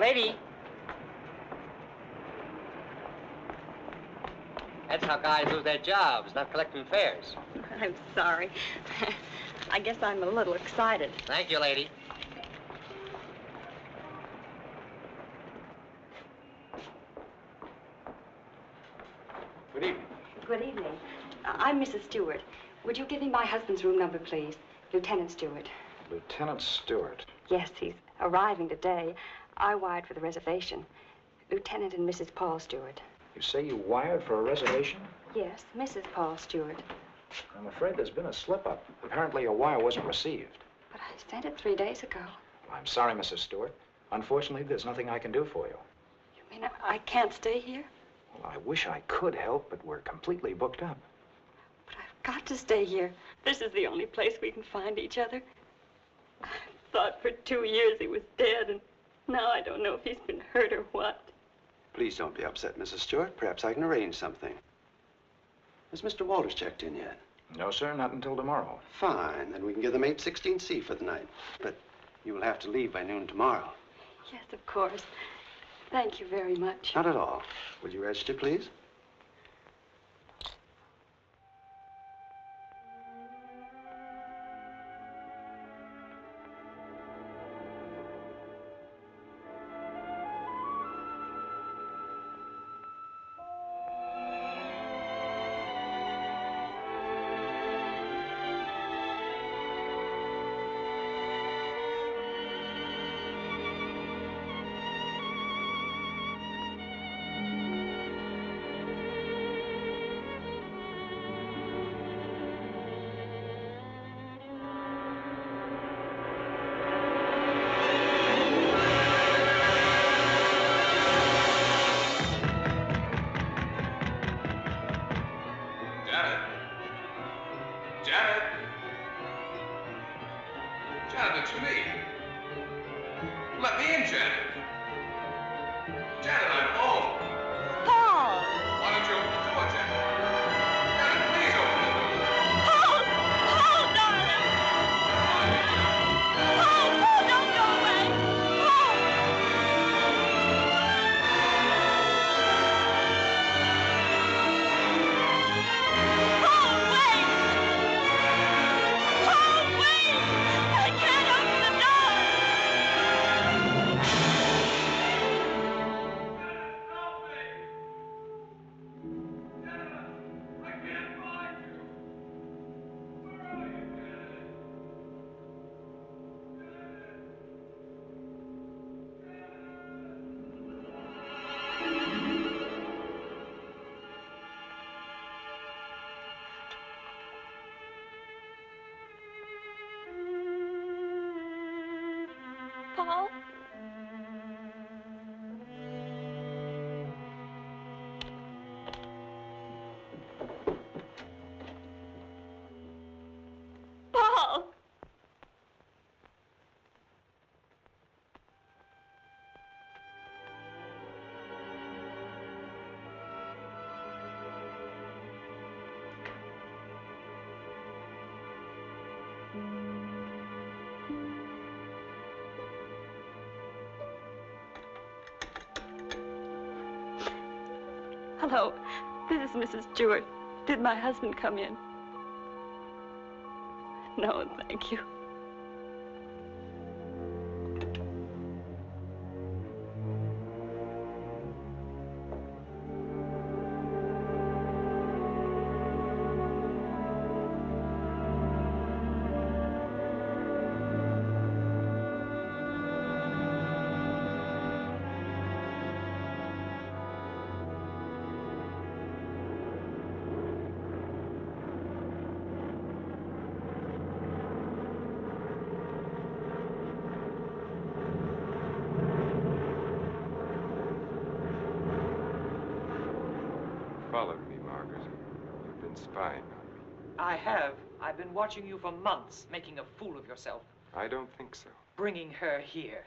lady. That's how guys lose their jobs, not collecting fares. I'm sorry. I guess I'm a little excited. Thank you, lady. Good evening. Good evening. I'm Mrs. Stewart. Would you give me my husband's room number, please? Lieutenant Stewart. Lieutenant Stewart. Yes, he's arriving today. I wired for the reservation. Lieutenant and Mrs. Paul Stewart. You say you wired for a reservation? Yes, Mrs. Paul Stewart. I'm afraid there's been a slip-up. Apparently your wire wasn't received. But I sent it 3 days ago. Well, I'm sorry, Mrs. Stewart. Unfortunately, there's nothing I can do for you. You mean I can't stay here? Well, I wish I could help, but we're completely booked up. But I've got to stay here. This is the only place we can find each other. I thought for 2 years he was dead, and now I don't know if he's been hurt or what. Please don't be upset, Mrs. Stewart. Perhaps I can arrange something. Has Mr. Walters checked in yet? No, sir, not until tomorrow. Fine. Then we can give them 816C for the night. But you will have to leave by noon tomorrow. Yes, of course. Thank you very much. Not at all. Will you register, please? Paul? Paul! Hello, this is Mrs. Stewart. Did my husband come in? No, thank you. Followed me, Margaret. You've been spying on me. I have. I've been watching you for months, making a fool of yourself. I don't think so. Bringing her here.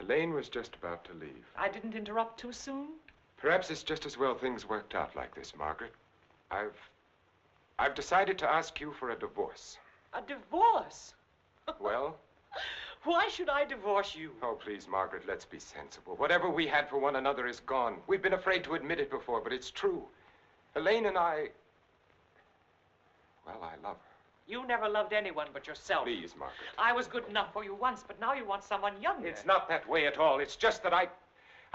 Elaine was just about to leave. I didn't interrupt too soon? Perhaps it's just as well things worked out like this, Margaret. I've decided to ask you for a divorce. A divorce? Well? Why should I divorce you? Oh, please, Margaret, let's be sensible. Whatever we had for one another is gone. We've been afraid to admit it before, but it's true. Elaine and I... Well, I love her. You never loved anyone but yourself. Please, Margaret. I was good enough for you once, but now you want someone younger. It's not that way at all. It's just that I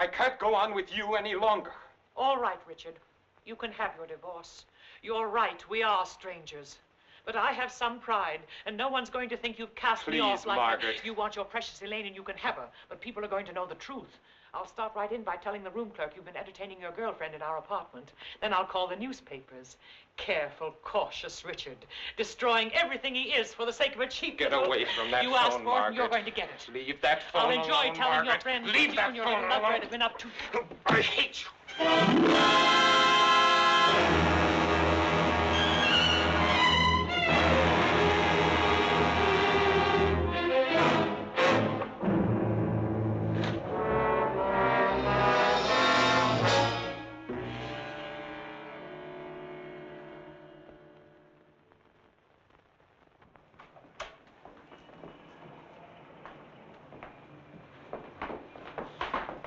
can't go on with you any longer. All right, Richard. You can have your divorce. You're right, we are strangers. But I have some pride, and no one's going to think you've cast me off like Margaret. that. You want your precious Elaine, and you can have her, but people are going to know the truth. I'll start right in by telling the room clerk you've been entertaining your girlfriend in our apartment. Then I'll call the newspapers. Careful, cautious Richard, destroying everything he is for the sake of a cheap Get little... away from that You phone, asked for it, Margaret. and you're going to get it. Leave that phone I'll enjoy alone, telling your Margaret. friends Leave that that you and your phone little lover alone. have been up to... I hate you.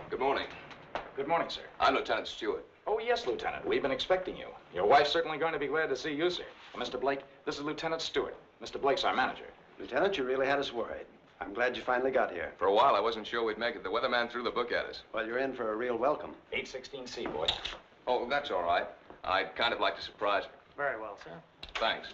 Good morning. Good morning, sir. I'm Lieutenant Stewart. Oh, yes, Lieutenant. We've been expecting you. Your wife's certainly going to be glad to see you, sir. Mr. Blake, this is Lieutenant Stewart. Mr. Blake's our manager. Lieutenant, you really had us worried. I'm glad you finally got here. For a while, I wasn't sure we'd make it. The weatherman threw the book at us. Well, you're in for a real welcome. 816C, boy. Oh, that's all right. I'd kind of like to surprise her. Very well, sir. Thanks.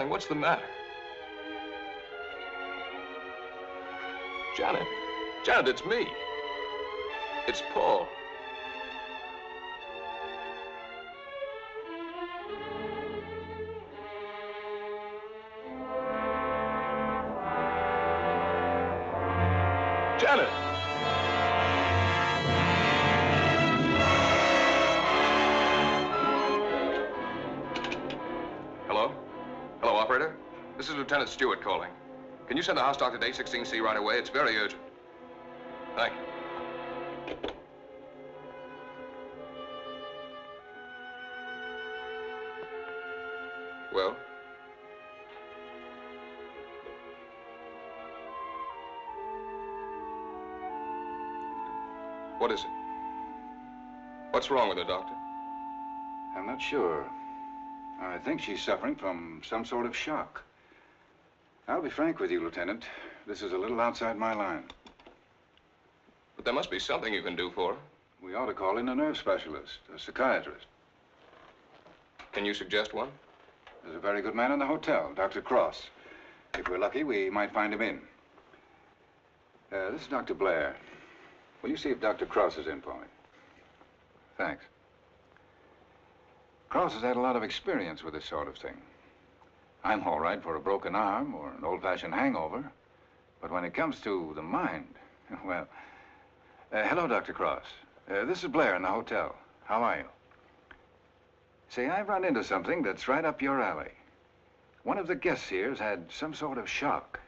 What's the matter? Janet. Janet, it's me. It's Paul. Janet. Hello? Hello, operator. This is Lieutenant Stewart calling. Can you send the house doctor to 816C right away? It's very urgent. Thank you. Well? What is it? What's wrong with her, Doctor? I'm not sure. I think she's suffering from some sort of shock. I'll be frank with you, Lieutenant. This is a little outside my line. But there must be something you can do for her. We ought to call in a nerve specialist, a psychiatrist. Can you suggest one? There's a very good man in the hotel, Dr. Cross. If we're lucky, we might find him in. This is Dr. Blair. Will you see if Dr. Cross is in for me? Thanks. Cross has had a lot of experience with this sort of thing. I'm all right for a broken arm or an old-fashioned hangover. But when it comes to the mind, well... hello, Dr. Cross. This is Blair in the hotel. How are you? Say, I've run into something that's right up your alley. One of the guests here's had some sort of shock.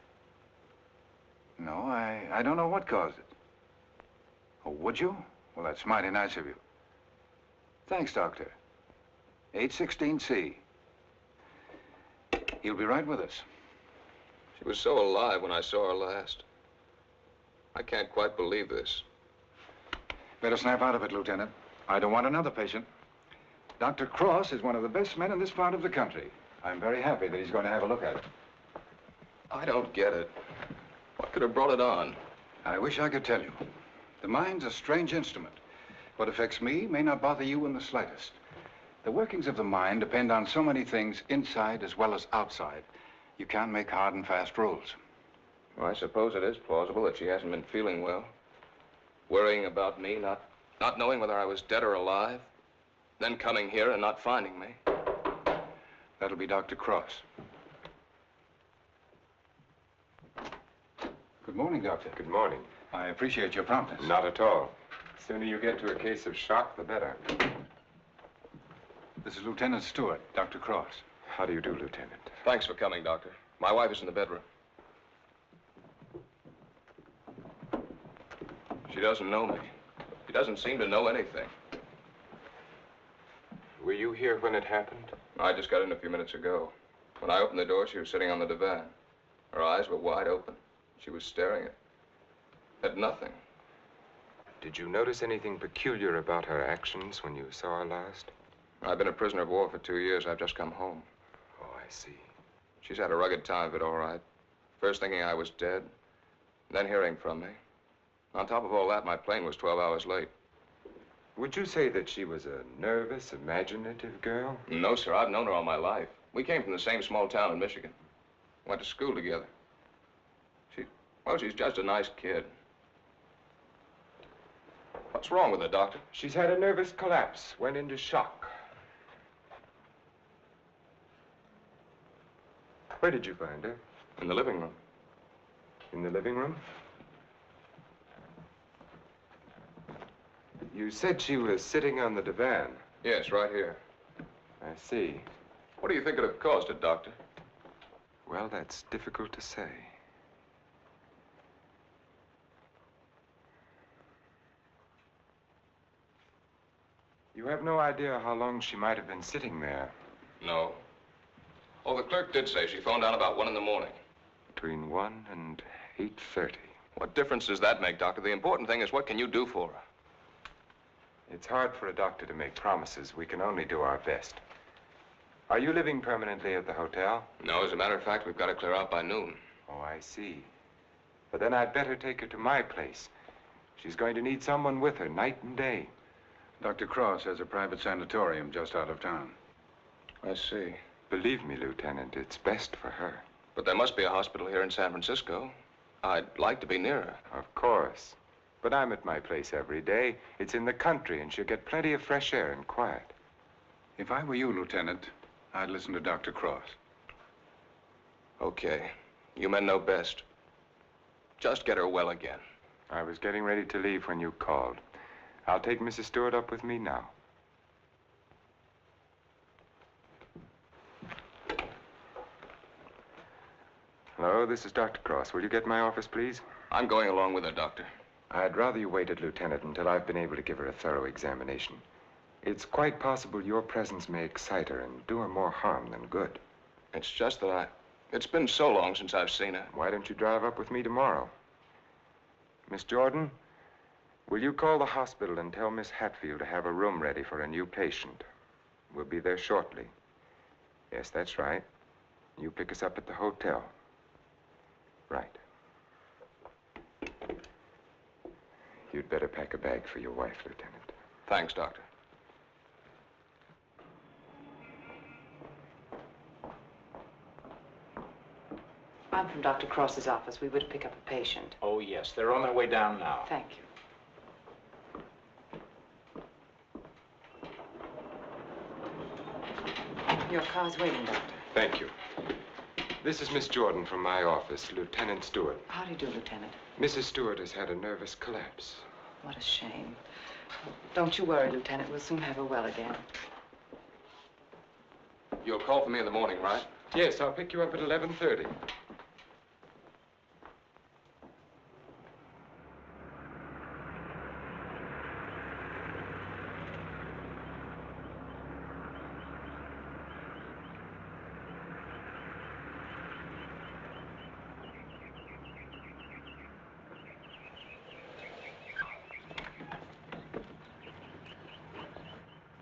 No, I don't know what caused it. Oh, would you? Well, that's mighty nice of you. Thanks, Doctor. 816C. He'll be right with us. She was so alive when I saw her last. I can't quite believe this. Better snap out of it, Lieutenant. I don't want another patient. Dr. Cross is one of the best men in this part of the country. I'm very happy that he's going to have a look at it. I don't get it. What could have brought it on? I wish I could tell you. The mind's a strange instrument. What affects me may not bother you in the slightest. The workings of the mind depend on so many things inside as well as outside. You can't make hard and fast rules. Well, I suppose it is plausible that she hasn't been feeling well. Worrying about me, not knowing whether I was dead or alive. Then coming here and not finding me. That'll be Dr. Cross. Good morning, Doctor. Good morning. I appreciate your promptness. Not at all. The sooner you get to a case of shock, the better. This is Lieutenant Stewart, Dr. Cross. How do you do, Lieutenant? Thanks for coming, Doctor. My wife is in the bedroom. She doesn't know me. She doesn't seem to know anything. Were you here when it happened? I just got in a few minutes ago. When I opened the door, she was sitting on the divan. Her eyes were wide open. She was staring at nothing. Did you notice anything peculiar about her actions when you saw her last? I've been a prisoner of war for 2 years. I've just come home. Oh, I see. She's had a rugged time of it, all right. First thinking I was dead, then hearing from me. On top of all that, my plane was 12 hours late. Would you say that she was a nervous, imaginative girl? No, sir. I've known her all my life. We came from the same small town in Michigan. Went to school together. She's just a nice kid. What's wrong with her, Doctor? She's had a nervous collapse, went into shock. Where did you find her? In the living room. In the living room? You said she was sitting on the divan. Yes, right here. I see. What do you think could have caused it, Doctor? Well, that's difficult to say. You have no idea how long she might have been sitting there. No. Oh, the clerk did say she phoned down about 1 in the morning. Between 1 and 8:30. What difference does that make, Doctor? The important thing is, what can you do for her? It's hard for a doctor to make promises. We can only do our best. Are you living permanently at the hotel? No, as a matter of fact, we've got to clear out by noon. Oh, I see. But then I'd better take her to my place. She's going to need someone with her night and day. Dr. Cross has a private sanatorium just out of town. I see. Believe me, Lieutenant, it's best for her. But there must be a hospital here in San Francisco. I'd like to be near her. Of course. But I'm at my place every day. It's in the country, and she'll get plenty of fresh air and quiet. If I were you, Lieutenant, I'd listen to Dr. Cross. Okay. You men know best. Just get her well again. I was getting ready to leave when you called. I'll take Mrs. Stewart up with me now. Hello, this is Dr. Cross. Will you get my office, please? I'm going along with her, Doctor. I'd rather you waited, Lieutenant, until I've been able to give her a thorough examination. It's quite possible your presence may excite her and do her more harm than good. It's just that it's been so long since I've seen her. Why don't you drive up with me tomorrow? Miss Jordan, will you call the hospital and tell Miss Hatfield to have a room ready for a new patient? We'll be there shortly. Yes, that's right. You pick us up at the hotel. Right. You'd better pack a bag for your wife, Lieutenant. Thanks, Doctor. I'm from Dr. Cross's office. We were to pick up a patient. Oh, yes. They're on their way down now. Thank you. Your car's waiting, Doctor. Thank you. This is Miss Jordan from my office, Lieutenant Stewart. How do you do, Lieutenant? Mrs. Stewart has had a nervous collapse. What a shame. Don't you worry, Lieutenant. We'll soon have her well again. You'll call for me in the morning, right? Yes, I'll pick you up at 11:30.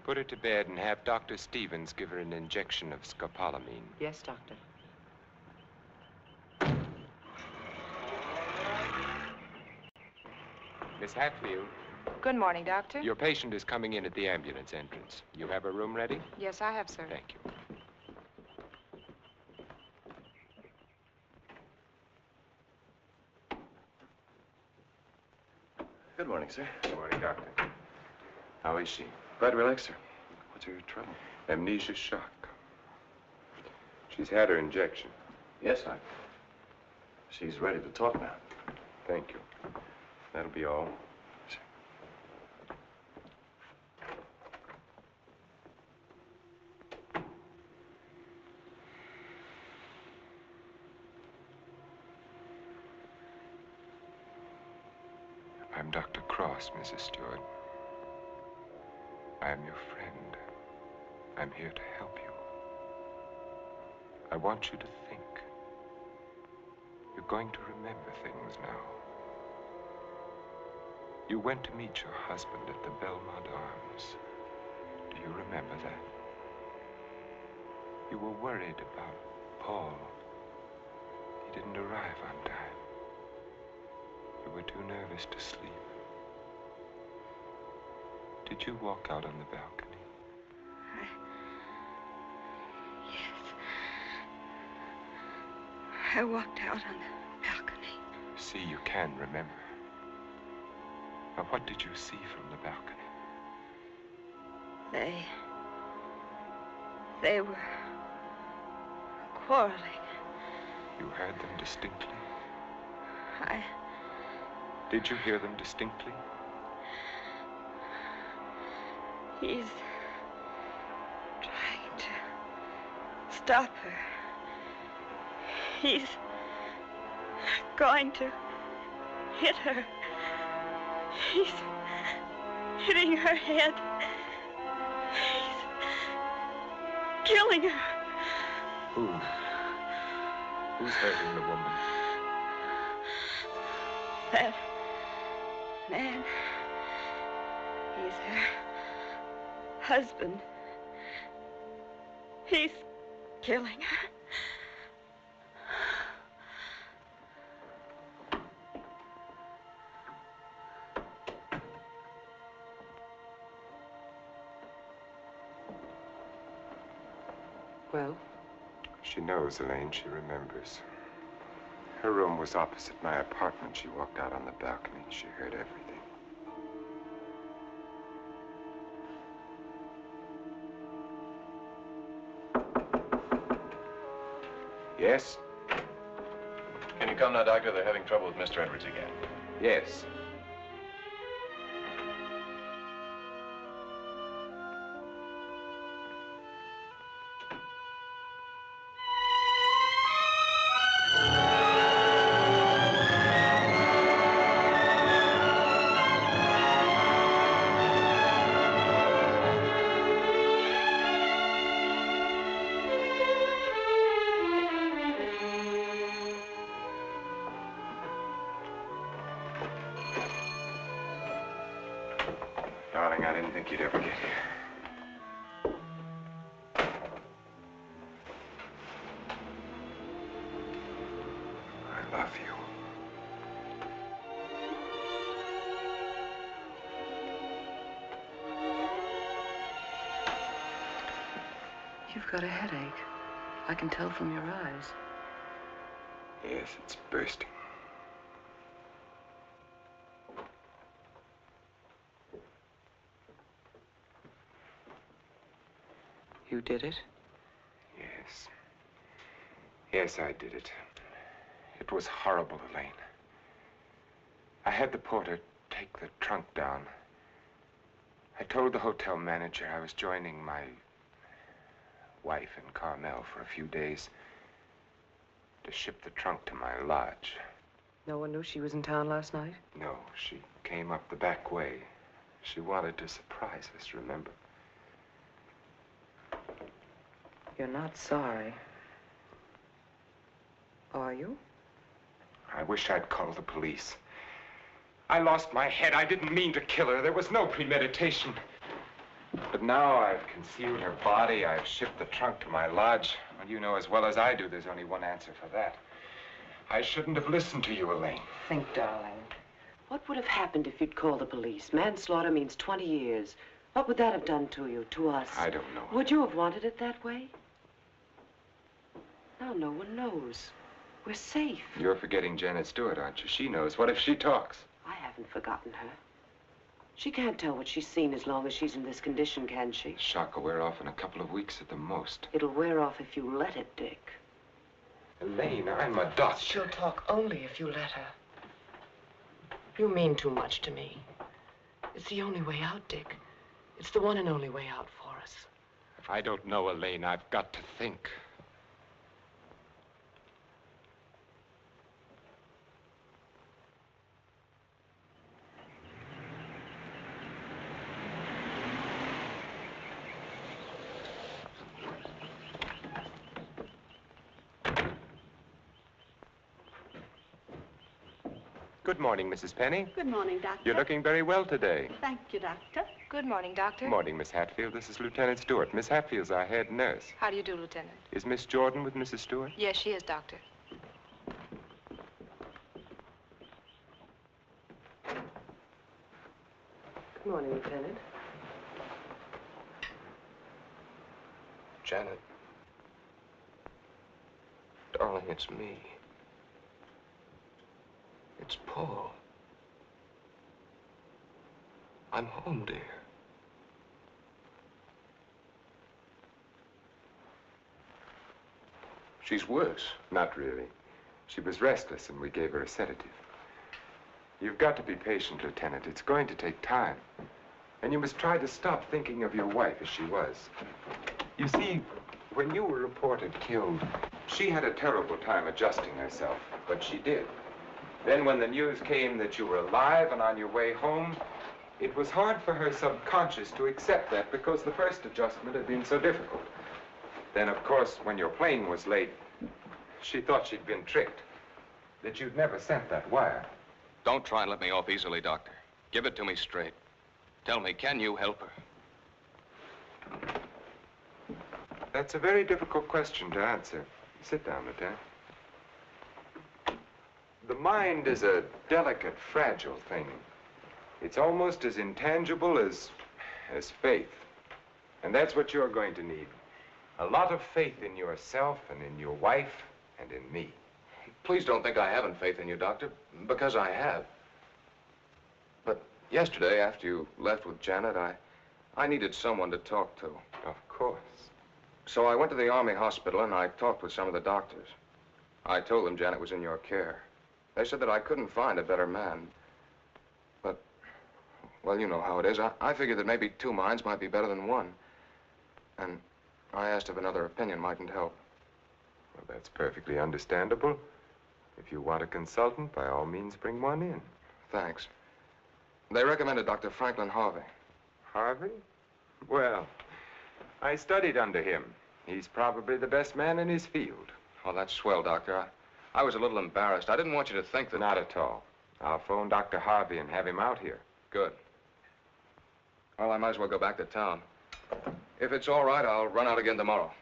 Put her to bed and have Dr. Stevens give her an injection of scopolamine. Yes, Doctor. Miss Hatfield, Good morning, Doctor. your patient is coming in at the ambulance entrance. You have a room ready? Yes, I have, sir. Thank you. Good morning, sir. Good morning, Doctor. How is she? Quite relaxed, sir. What's her trouble? Amnesia shock. She's had her injection. Yes, she's ready to talk now. Thank you. That'll be all. I'm Dr. Cross, Mrs. Stewart. I am your friend. I'm here to help you. I want you to think. You're going to remember things now. You went to meet your husband at the Belmont Arms. Do you remember that? You were worried about Paul. He didn't arrive on time. You were too nervous to sleep. Did you walk out on the balcony? Yes. I walked out on the balcony. See, you can remember. Now, what did you see from the balcony? They were quarreling. You heard them distinctly? I... Did you hear them distinctly? He's trying to stop her. He's going to hit her. He's hitting her head. He's killing her. Who? Who's hurting the woman? That man. He's her husband. He's killing her. Well? She knows, Elaine. She remembers. Her room was opposite my apartment. She walked out on the balcony. She heard everything. Yes? Can you come now, Doctor? They're having trouble with Mr. Edwards again. Yes. Darling, I didn't think you'd ever get here. I love you. You've got a headache. I can tell from your eyes. Yes, it's bursting. You did it? Yes. Yes, I did it. It was horrible, Elaine. I had the porter take the trunk down. I told the hotel manager I was joining my wife in Carmel for a few days to ship the trunk to my lodge. No one knew she was in town last night? No, she came up the back way. She wanted to surprise us, remember? You're not sorry. Are you? I wish I'd called the police. I lost my head. I didn't mean to kill her. There was no premeditation. But now I've concealed her body. I've shipped the trunk to my lodge. Well, you know as well as I do there's only one answer for that. I shouldn't have listened to you, Elaine. Think, darling. What would have happened if you'd called the police? Manslaughter means 20 years. What would that have done to you, to us? I don't know. Would you have wanted it that way? Now no one knows. We're safe. You're forgetting Janet Stewart, aren't you? She knows. What if she talks? I haven't forgotten her. She can't tell what she's seen as long as she's in this condition, can she? The shock will wear off in a couple of weeks at the most. It'll wear off if you let it, Dick. Elaine, I'm a doctor. She'll talk only if you let her. You mean too much to me. It's the only way out, Dick. It's the one and only way out for us. If I don't know, Elaine, I've got to think. Good morning, Mrs. Penny. Good morning, Doctor. You're looking very well today. Thank you, Doctor. Good morning, Doctor. Good morning, Miss Hatfield. This is Lieutenant Stewart. Miss Hatfield's our head nurse. How do you do, Lieutenant? Is Miss Jordan with Mrs. Stewart? Yes, she is, Doctor. Good morning, Lieutenant. Janet. Darling, it's me. It's Paul. I'm home, dear. She's worse. Not really. She was restless, and we gave her a sedative. You've got to be patient, Lieutenant. It's going to take time. And you must try to stop thinking of your wife as she was. You see, when you were reported killed, she had a terrible time adjusting herself, but she did. Then when the news came that you were alive and on your way home, it was hard for her subconscious to accept that because the first adjustment had been so difficult. Then, of course, when your plane was late, she thought she'd been tricked, that you'd never sent that wire. Don't try and let me off easily, Doctor. Give it to me straight. Tell me, can you help her? That's a very difficult question to answer. Sit down, Lieutenant. The mind is a delicate, fragile thing. It's almost as intangible as faith. And that's what you're going to need. A lot of faith in yourself and in your wife and in me. Please don't think I haven't faith in you, Doctor, because I have. But yesterday, after you left with Janet, I needed someone to talk to. Of course. So I went to the Army hospital and I talked with some of the doctors. I told them Janet was in your care. They said that I couldn't find a better man. But, well, you know how it is. I figured that maybe two minds might be better than one. And I asked if another opinion mightn't help. Well, that's perfectly understandable. If you want a consultant, by all means, bring one in. Thanks. They recommended Dr. Franklin Harvey. Harvey? Well, I studied under him. He's probably the best man in his field. Oh, that's swell, Doctor. I was a little embarrassed. I didn't want you to think that... Not at all. I'll phone Dr. Harvey and have him out here. Good. Well, I might as well go back to town. If it's all right, I'll run out again tomorrow.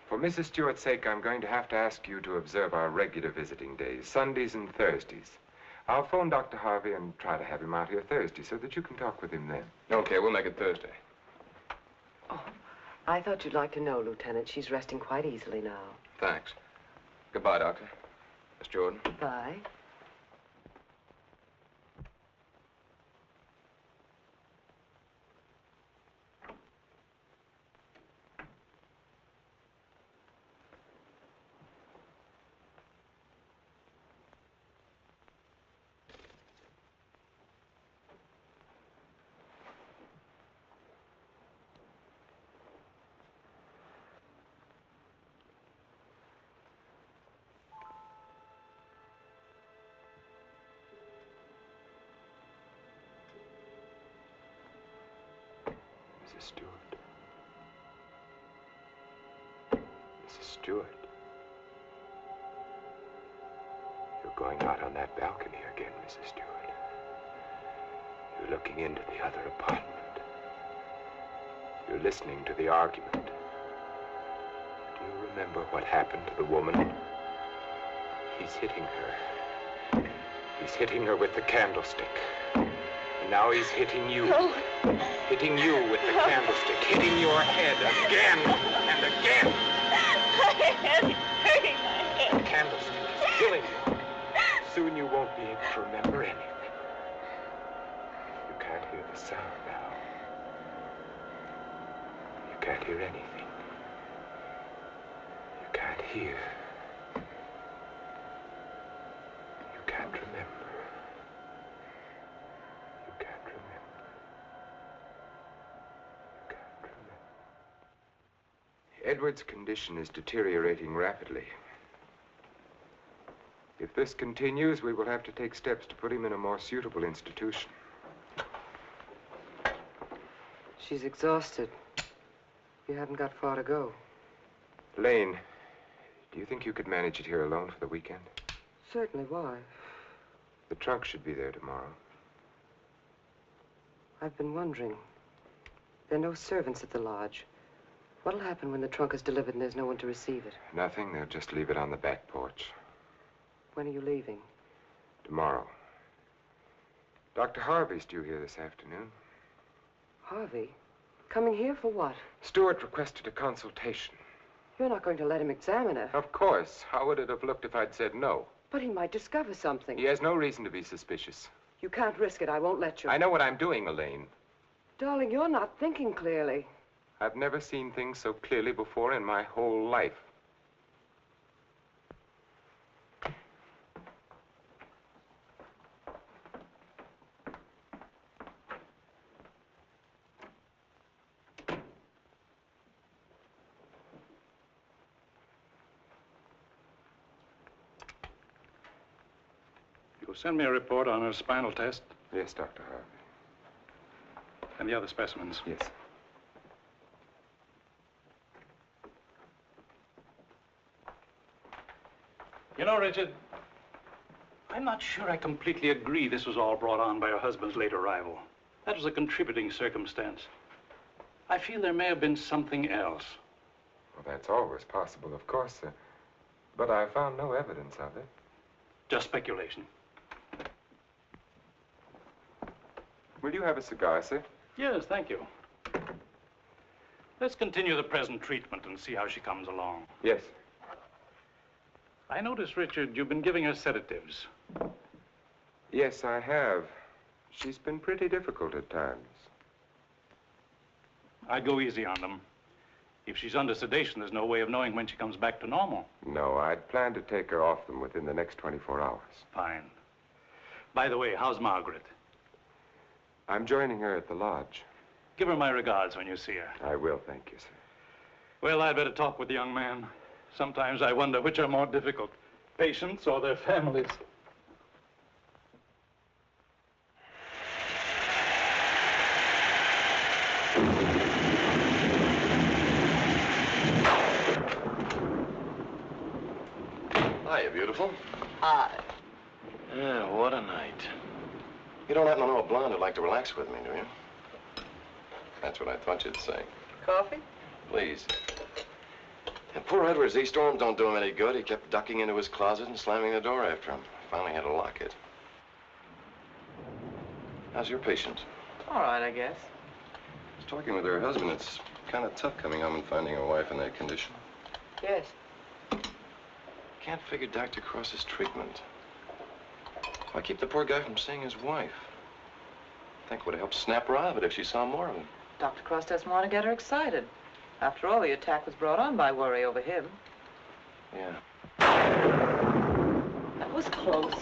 For Mrs. Stewart's sake, I'm going to have to ask you to observe our regular visiting days, Sundays and Thursdays. I'll phone Dr. Harvey and try to have him out here Thursday so that you can talk with him then. Okay, we'll make it Thursday. Oh, I thought you'd like to know, Lieutenant. She's resting quite easily now. Thanks. Goodbye, Doctor. Miss Jordan. Goodbye. Mrs. Stewart. Mrs. Stewart. You're going out on that balcony again, Mrs. Stewart. You're looking into the other apartment. You're listening to the argument. Do you remember what happened to the woman? He's hitting her. He's hitting her with the candlestick. And now he's hitting you. No. Hitting you with the candlestick. Hitting your head again and again. My head is hurting my head. The candlestick is killing you. Soon you won't be able to remember anything. You can't hear the sound now. You can't hear anything. You can't hear. You can't remember. Edward's condition is deteriorating rapidly. If this continues, we will have to take steps to put him in a more suitable institution. She's exhausted. You haven't got far to go. Lane, do you think you could manage it here alone for the weekend? Certainly. Why? The trunk should be there tomorrow. I've been wondering. There are no servants at the lodge. What'll happen when the trunk is delivered and there's no one to receive it? Nothing. They'll just leave it on the back porch. When are you leaving? Tomorrow. Dr. Harvey's due here this afternoon. Harvey? Coming here for what? Stewart requested a consultation. You're not going to let him examine her. Of course. How would it have looked if I'd said no? But he might discover something. He has no reason to be suspicious. You can't risk it. I won't let you. I know what I'm doing, Elaine. Darling, you're not thinking clearly. I've never seen things so clearly before in my whole life. You'll send me a report on her spinal test Yes, Dr. Harvey. and the other specimens. Yes. You know, Richard, I'm not sure I completely agree this was all brought on by her husband's late arrival. That was a contributing circumstance. I feel there may have been something else. Well, that's always possible, of course, sir. But I found no evidence of it. Just speculation. Will you have a cigar, sir? Yes, thank you. Let's continue the present treatment and see how she comes along. Yes. I notice, Richard, you've been giving her sedatives. Yes, I have. She's been pretty difficult at times. I'd go easy on them. If she's under sedation, there's no way of knowing when she comes back to normal. No, I'd planned to take her off them within the next 24 hours. Fine. By the way, how's Margaret? I'm joining her at the lodge. Give her my regards when you see her. I will, thank you, sir. Well, I'd better talk with the young man. Sometimes I wonder which are more difficult, patients or their families. Hiya, beautiful. Hi. Yeah, what a night. You don't happen to know a blonde who'd like to relax with me, do you? That's what I thought you'd say. Coffee? Please. And poor Edward's storms don't do him any good. He kept ducking into his closet and slamming the door after him. Finally had to lock it. How's your patient? All right, I guess. I was talking with her husband. It's kind of tough coming home and finding a wife in that condition. Yes. Can't figure Dr. Cross's treatment. Why keep the poor guy from seeing his wife? I think it would have helped snap her out of it if she saw more of him. Dr. Cross doesn't want to get her excited. After all, the attack was brought on by worry over him. Yeah. That was close.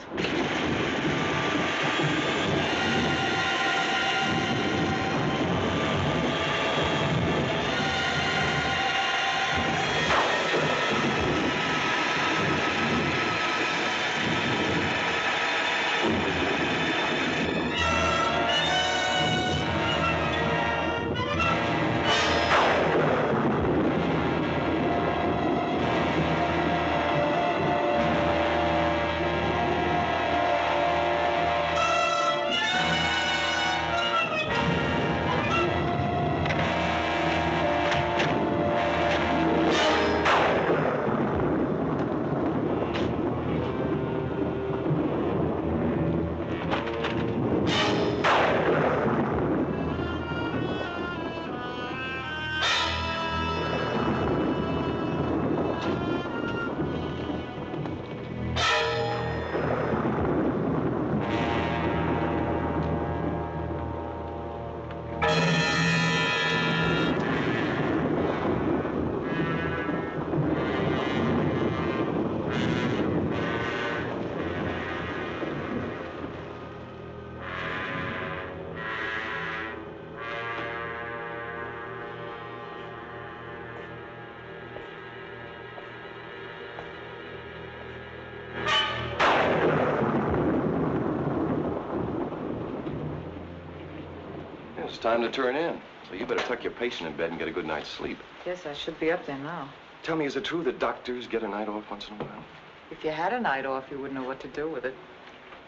It's time to turn in. So you better tuck your patient in bed and get a good night's sleep. Yes, I should be up there now. Tell me, is it true that doctors get a night off once in a while? If you had a night off, you wouldn't know what to do with it.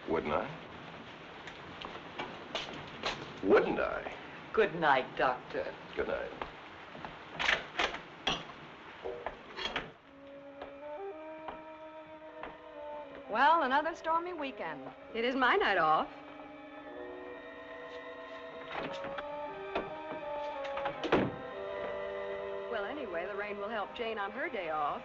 Wouldn't I? Wouldn't I? Good night, Doctor. Good night. Well, another stormy weekend. It is my night off. Well, anyway, the rain will help Jane on her day off.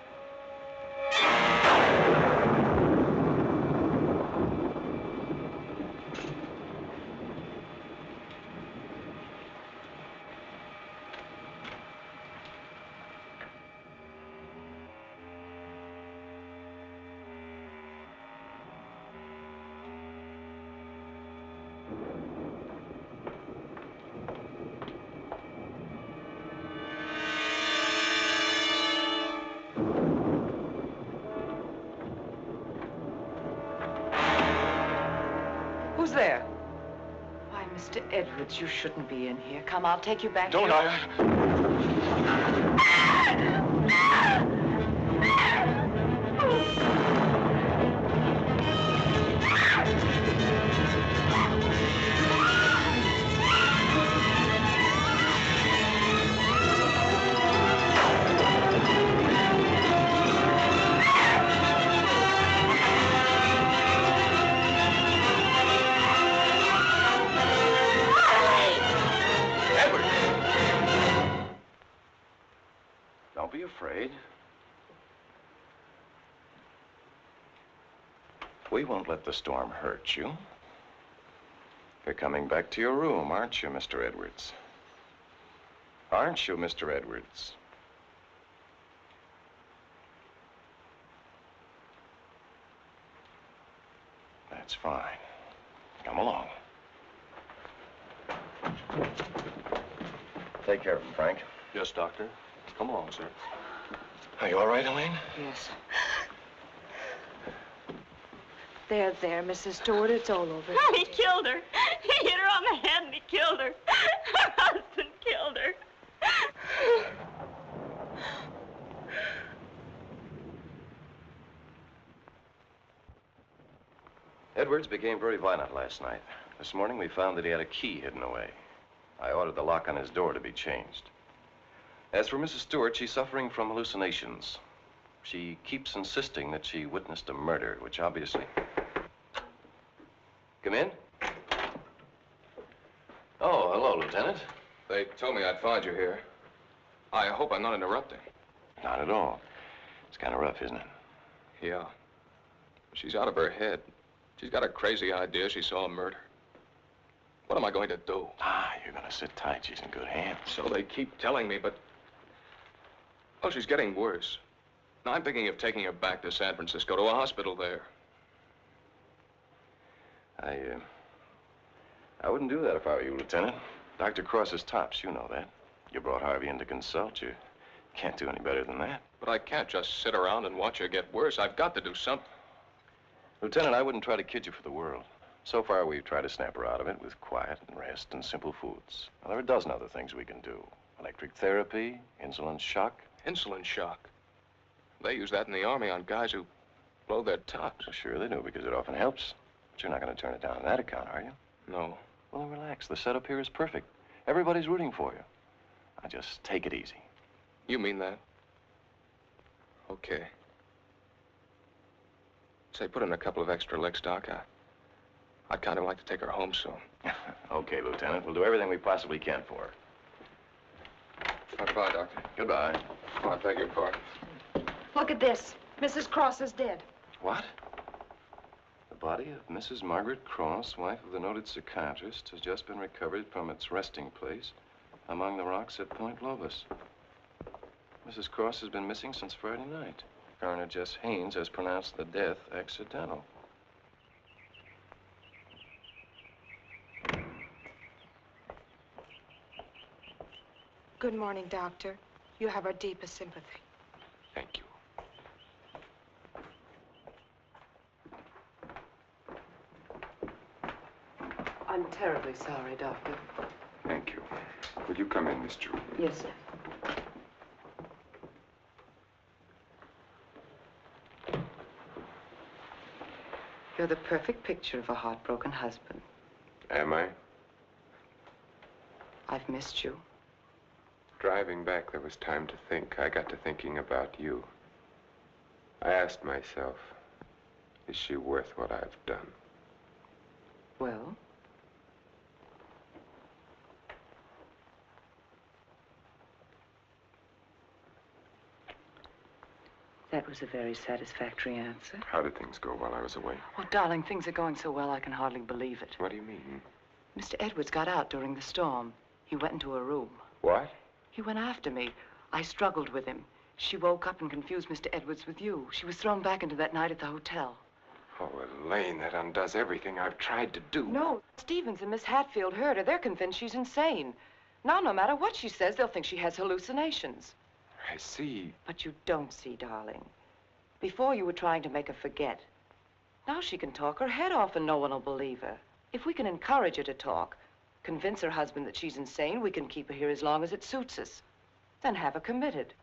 Who's there? Why, Mr. Edwards, you shouldn't be in here. Come, I'll take you back. Don't Don't be afraid. We won't let the storm hurt you. You're coming back to your room, aren't you, Mr. Edwards? Aren't you, Mr. Edwards? That's fine. Come along. Take care of him, Frank. Yes, Doctor. Come along, sir. Are you all right, Elaine? Yes. There, Mrs. Stewart, it's all over. Oh, he killed her. He hit her on the head and he killed her. Her husband killed her. Edwards became very violent last night. This morning we found that he had a key hidden away. I ordered the lock on his door to be changed. As for Mrs. Stewart, she's suffering from hallucinations. She keeps insisting that she witnessed a murder, which obviously... Come in. Oh, hello, Lieutenant. They told me I'd find you here. I hope I'm not interrupting. Not at all. It's kind of rough, isn't it? Yeah. She's out of her head. She's got a crazy idea she saw a murder. What am I going to do? You're going to sit tight. She's in good hands. So they keep telling me, but... Oh, she's getting worse. Now, I'm thinking of taking her back to San Francisco, to a hospital there. I wouldn't do that if I were you, Lieutenant. Dr. Cross is tops, you know that. You brought Harvey in to consult. You can't do any better than that. But I can't just sit around and watch her get worse. I've got to do something. Lieutenant, I wouldn't try to kid you for the world. So far, we've tried to snap her out of it with quiet and rest and simple foods. Well, there are a dozen other things we can do. Electric therapy, insulin shock. Insulin shock. They use that in the Army on guys who blow their tops. Well, sure they do, because it often helps. But you're not going to turn it down on that account, are you? No. Well, then relax. The setup here is perfect. Everybody's rooting for you. Now, just take it easy. You mean that? Okay. Say, put in a couple of extra licks, Doc. I'd kind of like to take her home soon. Okay, Lieutenant. We'll do everything we possibly can for her. Goodbye, Doctor. Goodbye. Oh, I beg your pardon. Look at this. Mrs. Cross is dead. What? The body of Mrs. Margaret Cross, wife of the noted psychiatrist, has just been recovered from its resting place among the rocks at Point Lobos. Mrs. Cross has been missing since Friday night. Coroner Jess Haynes has pronounced the death accidental. Good morning, Doctor. You have our deepest sympathy. Thank you. I'm terribly sorry, Doctor. Thank you. Will you come in, Miss Drew? Yes, sir. You're the perfect picture of a heartbroken husband. Am I? I've missed you. Driving back, there was time to think. I got to thinking about you. I asked myself, is she worth what I've done? Well? That was a very satisfactory answer. How did things go while I was away? Oh, darling, things are going so well I can hardly believe it. What do you mean? Mr. Edwards got out during the storm. He went into a room. What? He went after me. I struggled with him. She woke up and confused Mr. Edwards with you. She was thrown back into that night at the hotel. Oh, Elaine, that undoes everything I've tried to do. No, Stevens and Miss Hatfield heard her. They're convinced she's insane. Now, no matter what she says, they'll think she has hallucinations. I see. But you don't see, darling. Before you were trying to make her forget. Now she can talk her head off and no one will believe her. If we can encourage her to talk, convince her husband that she's insane, we can keep her here as long as it suits us. Then have her committed.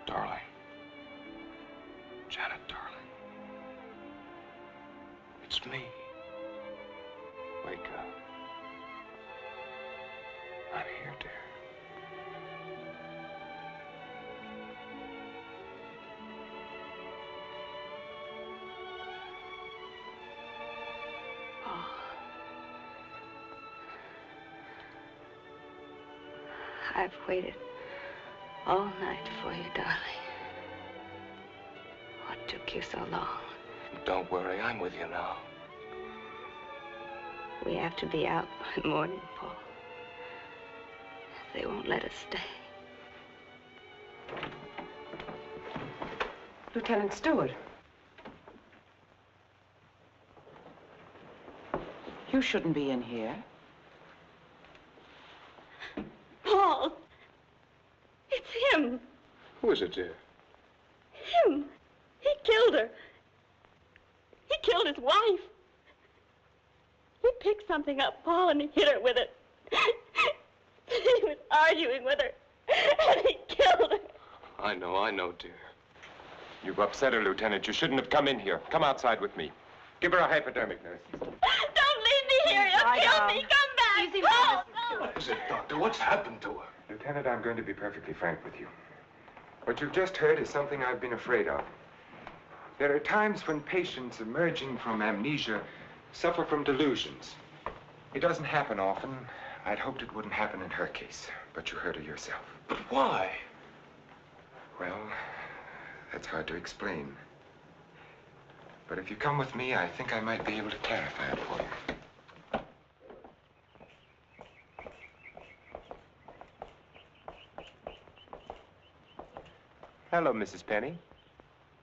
Darling. Janet, darling. It's me. Wake up. I'm here, dear. Oh. I've waited all night for you, darling. What took you so long? Don't worry, I'm with you now. We have to be out by morning, Paul. They won't let us stay. Lieutenant Stewart. You shouldn't be in here. Paul! It's him! Who is it, dear? Him! He killed her. He killed his wife. He picked something up, Paul, and he hit her with it. He was arguing with her, and he killed her. I know, dear. You've upset her, Lieutenant. You shouldn't have come in here. Come outside with me. Give her a hypodermic, nurse. Don't leave me here. You'll kill me. Come back. Easy, Paul, no. What is it, Doctor? What's happened to her? Lieutenant, I'm going to be perfectly frank with you. What you've just heard is something I've been afraid of. There are times when patients emerging from amnesia suffer from delusions. It doesn't happen often. I'd hoped it wouldn't happen in her case, but you heard her yourself. But why? Well, that's hard to explain. But if you come with me, I think I might be able to clarify it for you. Hello, Mrs. Penny.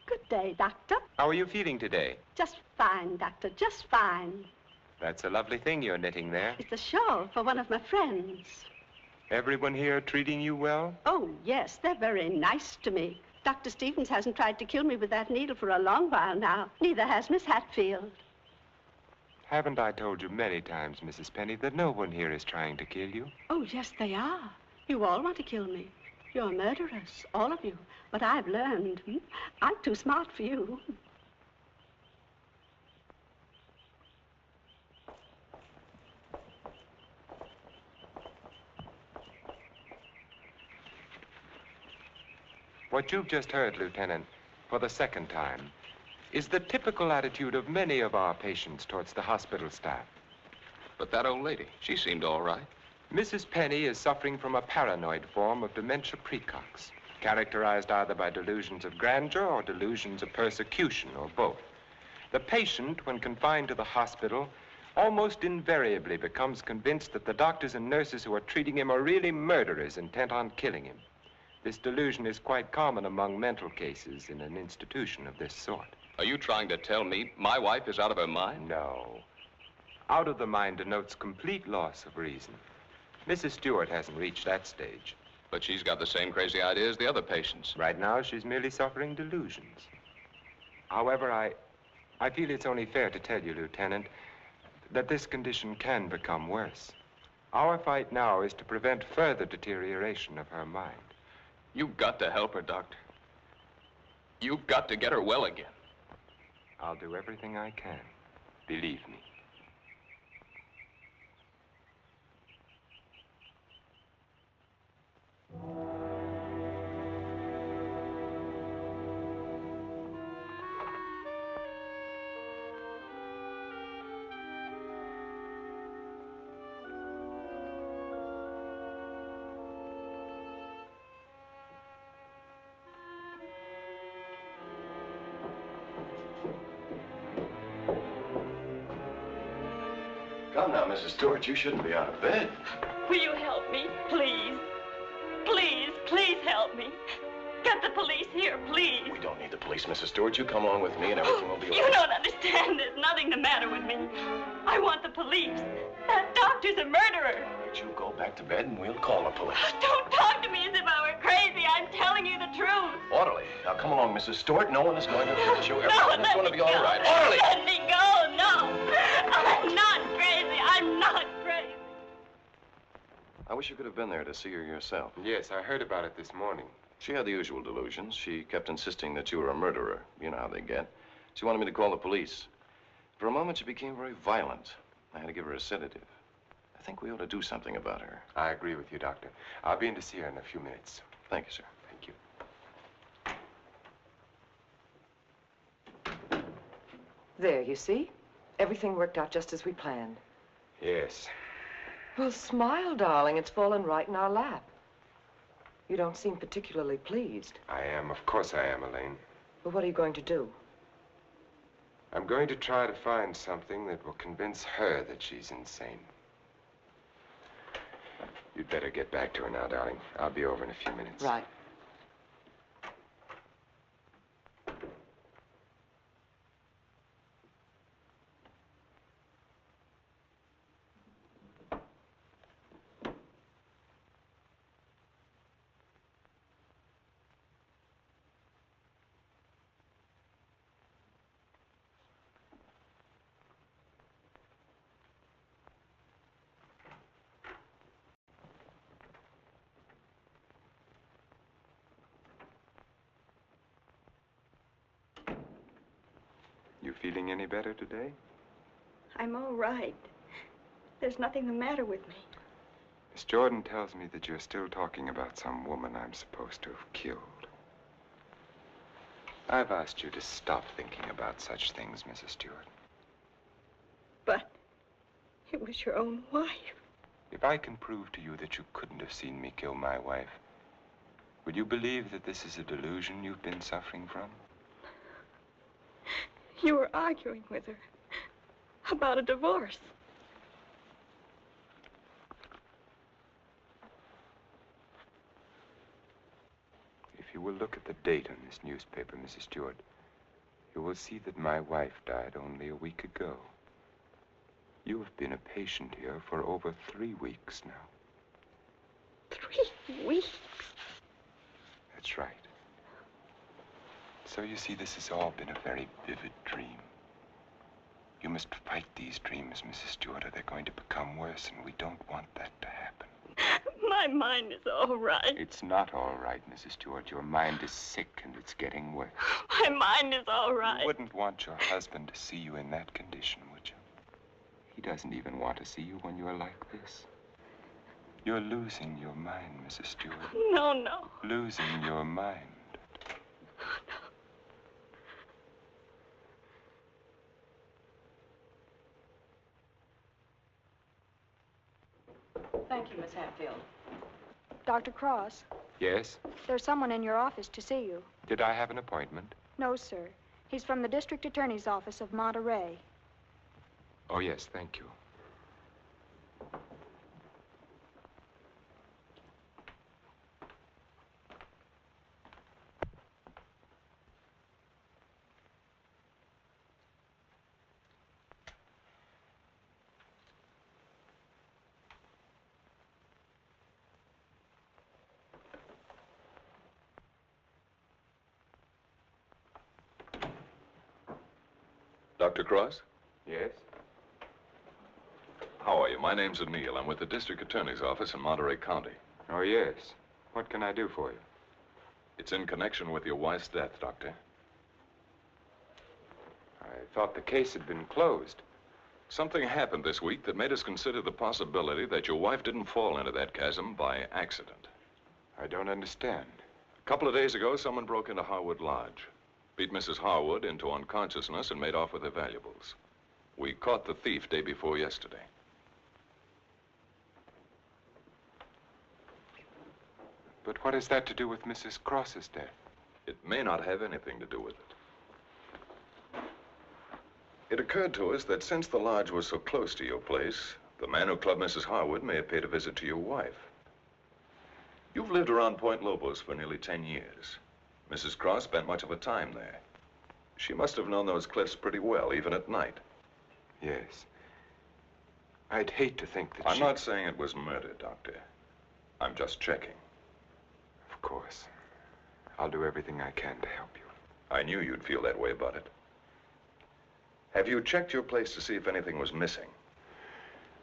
Good day, Doctor. How are you feeling today? Just fine, Doctor, just fine. That's a lovely thing you're knitting there. It's a shawl for one of my friends. Everyone here treating you well? Oh, yes, they're very nice to me. Dr. Stevens hasn't tried to kill me with that needle for a long while now. Neither has Miss Hatfield. Haven't I told you many times, Mrs. Penny, that no one here is trying to kill you? Oh, yes, they are. You all want to kill me. You're murderers, all of you. But I've learned. I'm too smart for you. What you've just heard, Lieutenant, for the second time, is the typical attitude of many of our patients towards the hospital staff. But that old lady, she seemed all right. Mrs. Penny is suffering from a paranoid form of dementia precox, characterized either by delusions of grandeur or delusions of persecution, or both. The patient, when confined to the hospital, almost invariably becomes convinced that the doctors and nurses who are treating him are really murderers intent on killing him. This delusion is quite common among mental cases in an institution of this sort. Are you trying to tell me my wife is out of her mind? No. Out of the mind denotes complete loss of reason. Mrs. Stewart hasn't reached that stage. But she's got the same crazy idea as the other patients. Right now, she's merely suffering delusions. However, I feel it's only fair to tell you, Lieutenant, that this condition can become worse. Our fight now is to prevent further deterioration of her mind. You've got to help her, Doctor. You've got to get her well again. I'll do everything I can. Believe me. Come now, Mrs. Stewart, you shouldn't be out of bed. Will you help me, please? Please, please help me. Get the police here, please. We don't need the police, Mrs. Stewart. You come along with me and everything will be all You right. don't understand. There's nothing the matter with me. I want the police. That doctor's a murderer. But you go back to bed and we'll call the police. Don't talk to me as if I were crazy. I'm telling you the truth. Orderly. Now come along, Mrs. Stewart. No one is going to hurt you. No, Everything is let going to me be all go. right. Orderly! Let me go. No. I'm not crazy. I'm not crazy. I wish you could have been there to see her yourself. Yes, I heard about it this morning. She had the usual delusions. She kept insisting that you were a murderer. You know how they get. She wanted me to call the police. For a moment, she became very violent. I had to give her a sedative. I think we ought to do something about her. I agree with you, Doctor. I'll be in to see her in a few minutes. Thank you, sir. Thank you. There, you see? Everything worked out just as we planned. Yes. Well, smile, darling. It's fallen right in our lap. You don't seem particularly pleased. I am. Of course I am, Elaine. But what are you going to do? I'm going to try to find something that will convince her that she's insane. You'd better get back to her now, darling. I'll be over in a few minutes. Right. You feeling any better today? I'm all right. There's nothing the matter with me. Miss Jordan tells me that you're still talking about some woman I'm supposed to have killed. I've asked you to stop thinking about such things, Mrs. Stewart. But it was your own wife. If I can prove to you that you couldn't have seen me kill my wife, would you believe that this is a delusion you've been suffering from? You were arguing with her about a divorce. If you will look at the date on this newspaper, Mrs. Stewart, you will see that my wife died only a week ago. You have been a patient here for over 3 weeks now. 3 weeks? That's right. So you see, this has all been a very vivid dream. You must fight these dreams, Mrs. Stewart, or they're going to become worse, and we don't want that to happen. My mind is all right. It's not all right, Mrs. Stewart. Your mind is sick, and it's getting worse. My mind is all right. You wouldn't want your husband to see you in that condition, would you? He doesn't even want to see you when you're like this. You're losing your mind, Mrs. Stewart. No, no. Losing your mind. Thank you, Miss Hatfield. Dr. Cross, Yes? there's someone in your office to see you. Did I have an appointment? No, sir. He's from the District Attorney's Office of Monterey. Oh, yes, thank you. Dr. Cross? Yes? How are you? My name's O'Neill. I'm with the district attorney's office in Monterey County. Oh, yes. What can I do for you? It's in connection with your wife's death, Doctor. I thought the case had been closed. Something happened this week that made us consider the possibility that your wife didn't fall into that chasm by accident. I don't understand. A couple of days ago, someone broke into Harwood Lodge, beat Mrs. Harwood into unconsciousness, and made off with her valuables. We caught the thief day before yesterday. But what has that to do with Mrs. Cross's death? It may not have anything to do with it. It occurred to us that since the lodge was so close to your place, the man who clubbed Mrs. Harwood may have paid a visit to your wife. You've lived around Point Lobos for nearly 10 years. Mrs. Cross spent much of her time there. She must have known those cliffs pretty well, even at night. Yes. I'd hate to think that I'm not saying it was murder, Doctor. I'm just checking. Of course. I'll do everything I can to help you. I knew you'd feel that way about it. Have you checked your place to see if anything was missing?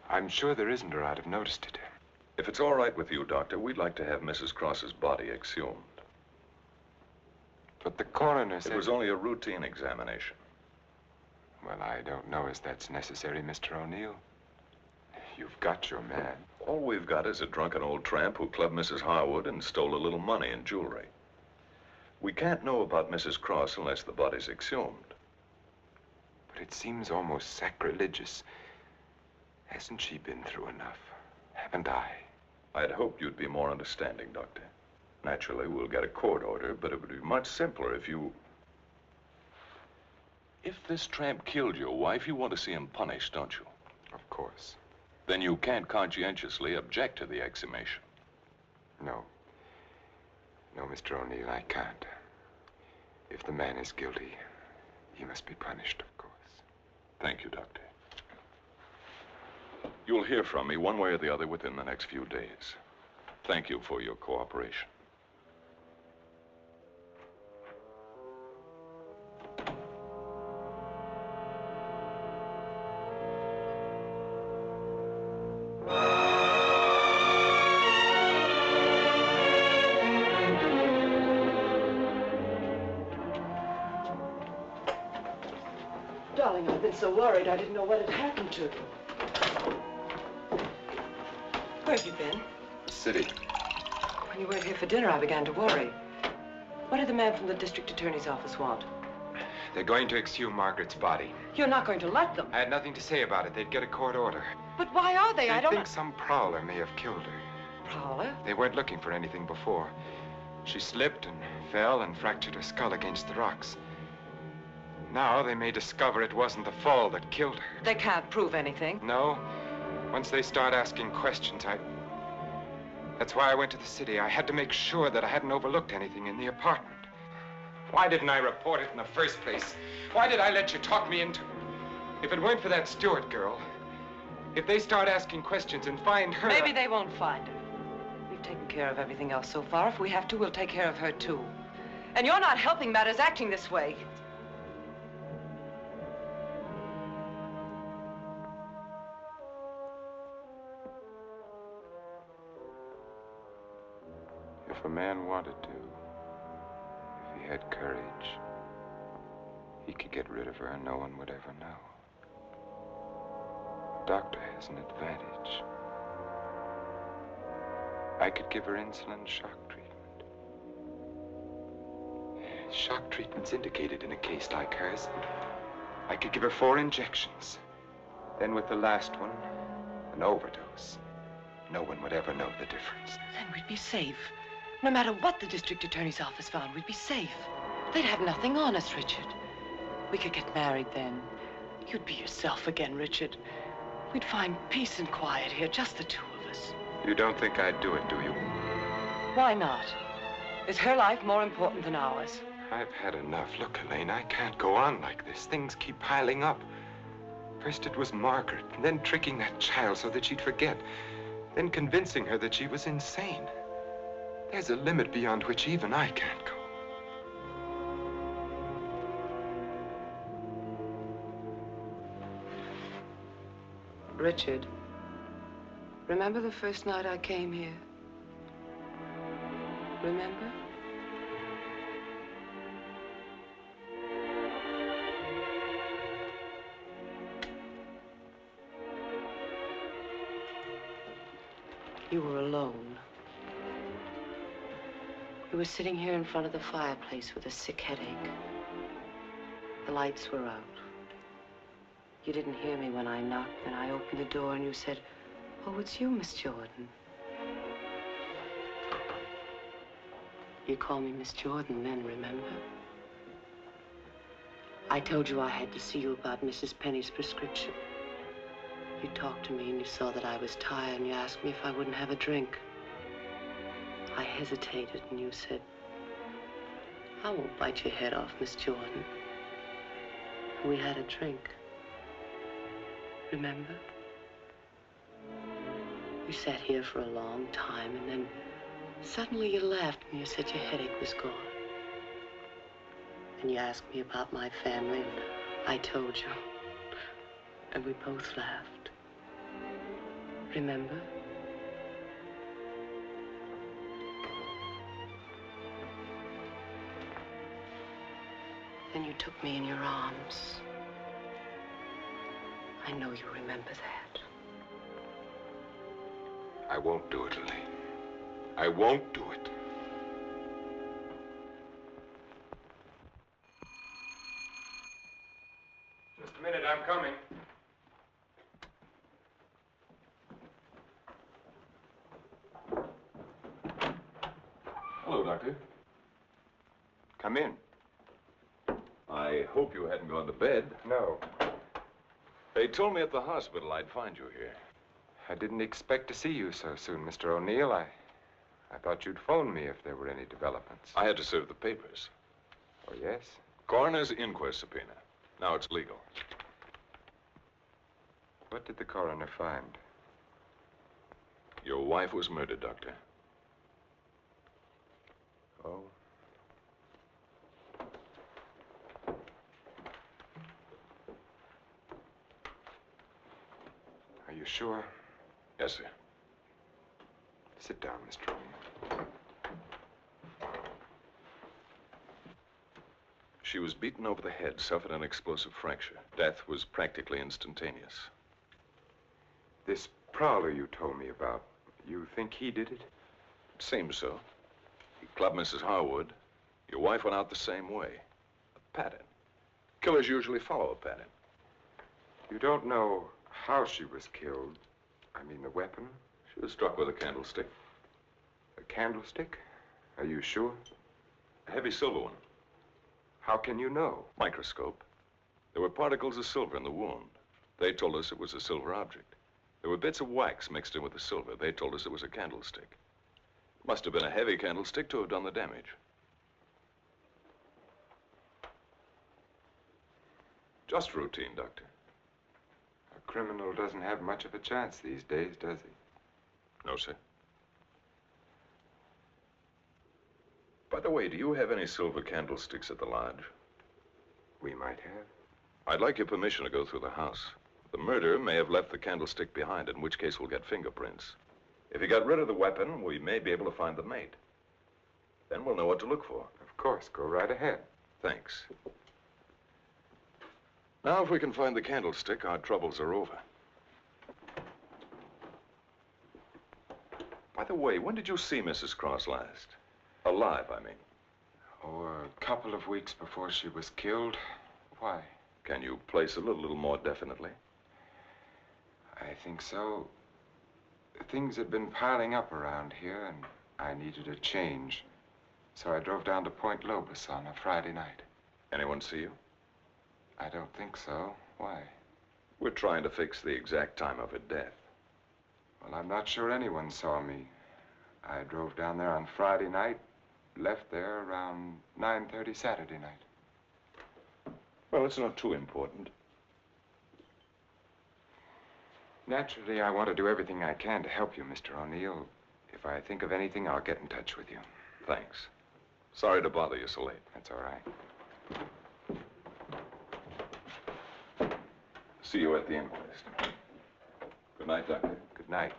I'm sure there isn't, or I'd have noticed it. If it's all right with you, Doctor, we'd like to have Mrs. Cross's body exhumed. But the coroner said... It was only a routine examination. Well, I don't know as that's necessary, Mr. O'Neill. You've got your man. All we've got is a drunken old tramp who clubbed Mrs. Harwood and stole a little money and jewelry. We can't know about Mrs. Cross unless the body's exhumed. But it seems almost sacrilegious. Hasn't she been through enough? Haven't I? I'd hoped you'd be more understanding, Doctor. Naturally, we'll get a court order, but it would be much simpler if you... If this tramp killed your wife, you want to see him punished, don't you? Of course. Then you can't conscientiously object to the exhumation. No. No, Mr. O'Neill, I can't. If the man is guilty, he must be punished, of course. Thank you, Doctor. You'll hear from me one way or the other within the next few days. Thank you for your cooperation. Darling, I've been so worried I didn't know what had happened to you. Where have you been? City. When you weren't here for dinner, I began to worry. What did the man from the district attorney's office want? They're going to exhume Margaret's body. You're not going to let them. I had nothing to say about it. They'd get a court order. But why are they? I don't think some prowler may have killed her. Prowler? They weren't looking for anything before. She slipped and fell and fractured her skull against the rocks. Now they may discover it wasn't the fall that killed her. They can't prove anything. No. Once they start asking questions, That's why I went to the city. I had to make sure that I hadn't overlooked anything in the apartment. Why didn't I report it in the first place? Why did I let you talk me into... If it weren't for that Stewart girl, if they start asking questions and find her... Maybe they won't find her. We've taken care of everything else so far. If we have to, we'll take care of her, too. And you're not helping matters acting this way. If a man wanted to, if he had courage, he could get rid of her and no one would ever know. The doctor has an advantage. I could give her insulin shock treatment. Shock treatment's indicated in a case like hers. I could give her 4 injections. Then with the last one, an overdose. No one would ever know the difference. Then we'd be safe. No matter what the district attorney's office found, we'd be safe. They'd have nothing on us, Richard. We could get married then. You'd be yourself again, Richard. We'd find peace and quiet here, just the 2 of us. You don't think I'd do it, do you? Why not? Is her life more important than ours? I've had enough. Look, Elaine, I can't go on like this. Things keep piling up. First it was Margaret, and then tricking that child so that she'd forget. Then convincing her that she was insane. There's a limit beyond which even I can't go. Richard, remember the first night I came here? Remember? You were alone. You were sitting here in front of the fireplace with a sick headache. The lights were out. You didn't hear me when I knocked, and I opened the door and you said, "Oh, it's you, Miss Jordan." You called me Miss Jordan then, remember? I told you I had to see you about Mrs. Penny's prescription. You talked to me and you saw that I was tired and you asked me if I wouldn't have a drink. I hesitated and you said, "I won't bite your head off, Miss Jordan." And we had a drink. Remember? You sat here for a long time and then suddenly you laughed and you said your headache was gone. And you asked me about my family and I told you. And we both laughed. Remember? Then you took me in your arms. I know you remember that. I won't do it, Lily. I won't do it. Just a minute, I'm coming. Hello, Doctor. Come in. I hope you hadn't gone to bed. No. They told me at the hospital I'd find you here. I didn't expect to see you so soon, Mr. O'Neill. I thought you'd phone me if there were any developments. I had to serve the papers. Oh, yes? Coroner's inquest subpoena. Now it's legal. What did the coroner find? Your wife was murdered, Doctor. Oh? Are you sure? Yes, sir. Sit down, Mr. O'Neill. She was beaten over the head, suffered an explosive fracture. Death was practically instantaneous. This prowler you told me about, you think he did it? It seems so. He clubbed Mrs. Harwood. Your wife went out the same way. A pattern. Killers usually follow a pattern. You don't know how she was killed? I mean, the weapon? She was struck with a candlestick. A candlestick? Are you sure? A heavy silver one. How can you know? Microscope. There were particles of silver in the wound. They told us it was a silver object. There were bits of wax mixed in with the silver. They told us it was a candlestick. It must have been a heavy candlestick to have done the damage. Just routine, Doctor. A criminal doesn't have much of a chance these days, does he? No, sir. By the way, do you have any silver candlesticks at the lodge? We might have. I'd like your permission to go through the house. The murderer may have left the candlestick behind, in which case we'll get fingerprints. If he got rid of the weapon, we may be able to find the mate. Then we'll know what to look for. Of course, go right ahead. Thanks. Now, if we can find the candlestick, our troubles are over. By the way, when did you see Mrs. Cross last? Alive, I mean. Oh, a couple of weeks before she was killed. Why? Can you place it a little more definitely? I think so. Things had been piling up around here, and I needed a change. So I drove down to Point Lobos on a Friday night. Anyone see you? I don't think so. Why? We're trying to fix the exact time of her death. Well, I'm not sure anyone saw me. I drove down there on Friday night, left there around 9:30 Saturday night. Well, it's not too important. Naturally, I want to do everything I can to help you, Mr. O'Neill. If I think of anything, I'll get in touch with you. Thanks. Sorry to bother you so late. That's all right. See you at the inquest. night, Doctor. Good night.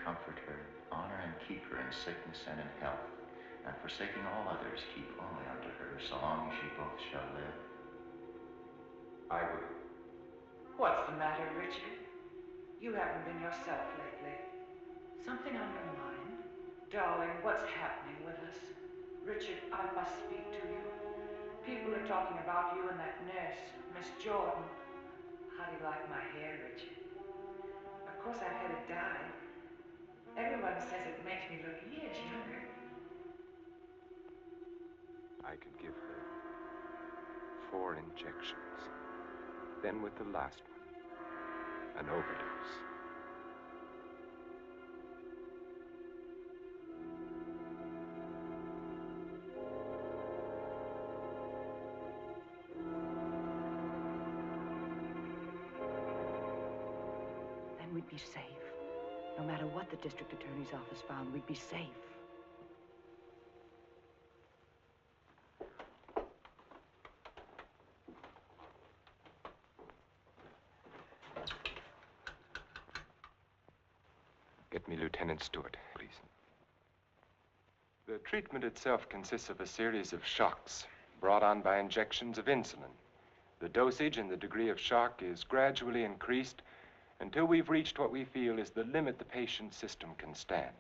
Comfort her, honor and keep her in sickness and in health, and forsaking all others, keep only unto her so long as ye both shall live. I will. What's the matter, Richard? You haven't been yourself lately. Something on your mind? Darling, what's happening with us? Richard, I must speak to you. People are talking about you and that nurse, Miss Jordan. How do you like my hair, Richard? Of course, I've had it dyed. Everyone says it makes me look years younger. I could give her 4 injections. Then with the last one, an overdose. Then we'd be safe. No matter what the district attorney's office found, we'd be safe. Get me Lieutenant Stewart, please. The treatment itself consists of a series of shocks brought on by injections of insulin. The dosage and the degree of shock is gradually increased until we've reached what we feel is the limit the patient's system can stand.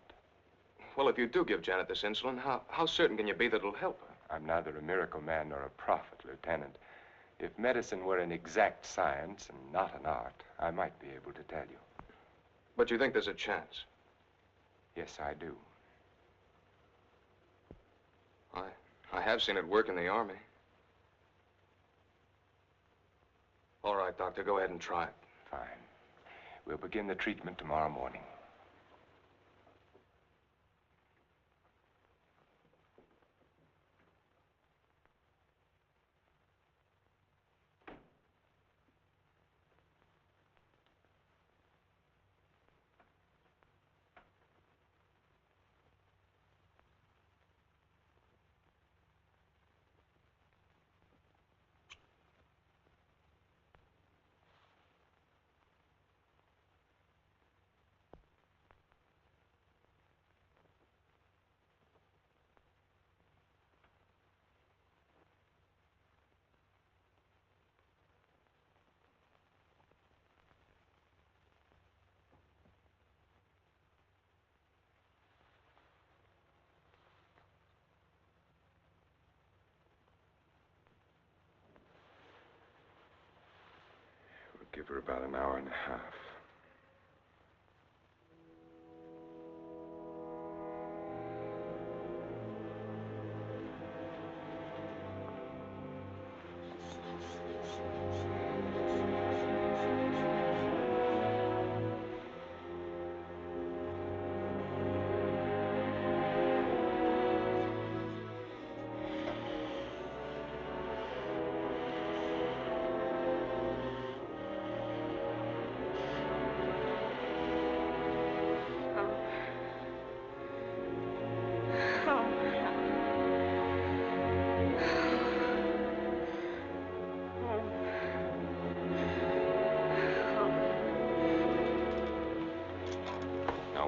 Well, if you do give Janet this insulin, how certain can you be that it'll help her? I'm neither a miracle man nor a prophet, Lieutenant. If medicine were an exact science and not an art, I might be able to tell you. But you think there's a chance? Yes, I do. I have seen it work in the Army. All right, Doctor, go ahead and try it. Fine. We'll begin the treatment tomorrow morning. Give her about an hour and a half.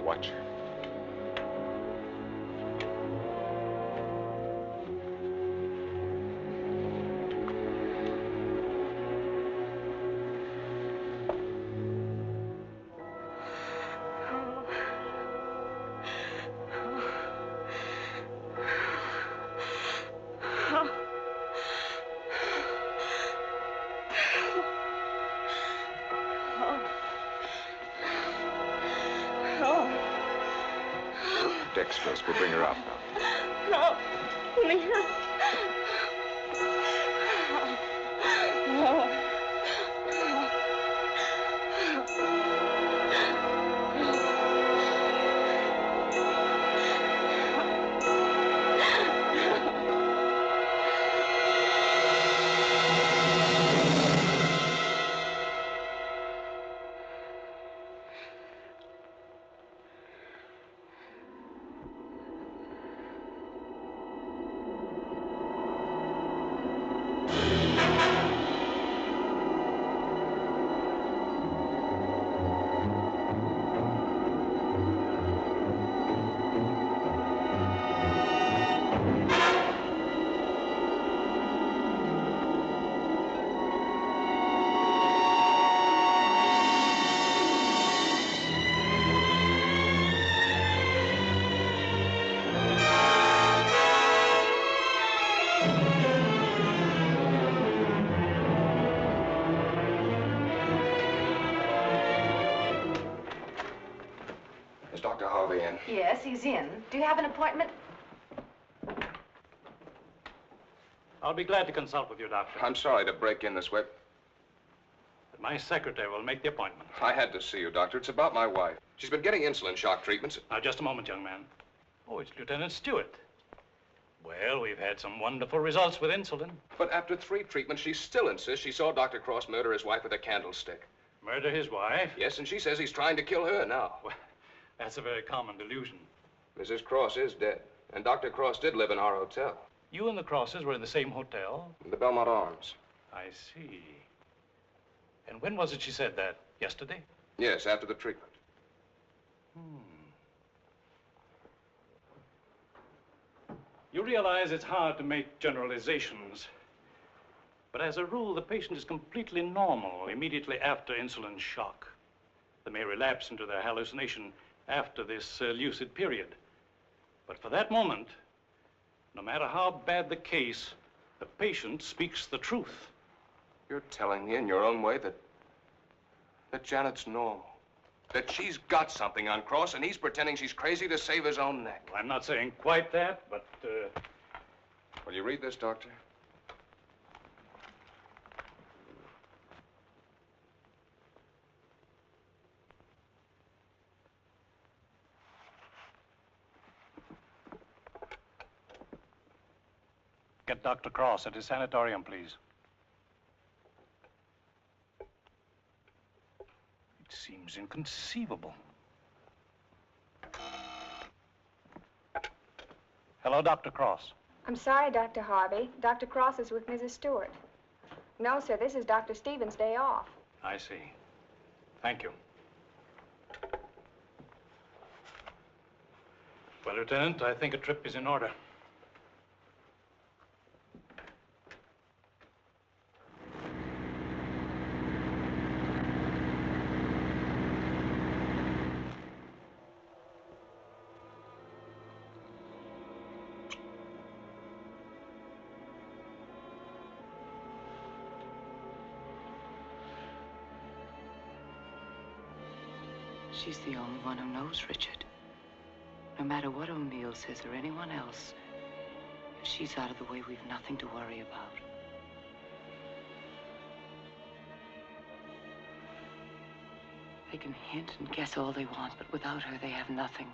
Watch her. Dextrose will bring her out now. No, Lynn. Nobody's in. Do you have an appointment? I'll be glad to consult with you, Doctor. I'm sorry to break in this way. But my secretary will make the appointment. I had to see you, Doctor. It's about my wife. She's been getting insulin shock treatments. Now, just a moment, young man. Oh, it's Lieutenant Stewart. Well, we've had some wonderful results with insulin. But after 3 treatments, she still insists she saw Dr. Cross murder his wife with a candlestick. Murder his wife? Yes, and she says he's trying to kill her now. Well, that's a very common delusion. Mrs. Cross is dead, and Dr. Cross did live in our hotel. You and the Crosses were in the same hotel? The Belmont Arms. I see. And when was it she said that? Yesterday? Yes, after the treatment. You realize it's hard to make generalizations. But as a rule, the patient is completely normal immediately after insulin shock. They may relapse into their hallucination after this lucid period. But for that moment, no matter how bad the case, the patient speaks the truth. You're telling me in your own way that Janet's normal. That she's got something on Cross, and he's pretending she's crazy to save his own neck. I'm not saying quite that, but, Will you read this, Doctor? Get Dr. Cross at his sanatorium, please. It seems inconceivable. Hello, Dr. Cross. I'm sorry, Dr. Harvey. Dr. Cross is with Mrs. Stewart. No, sir, this is Dr. Stevens' day off. I see. Thank you. Well, Lieutenant, I think a trip is in order. She's the only one who knows Richard. No matter what O'Neill says or anyone else, if she's out of the way, we've nothing to worry about. They can hint and guess all they want, but without her, they have nothing.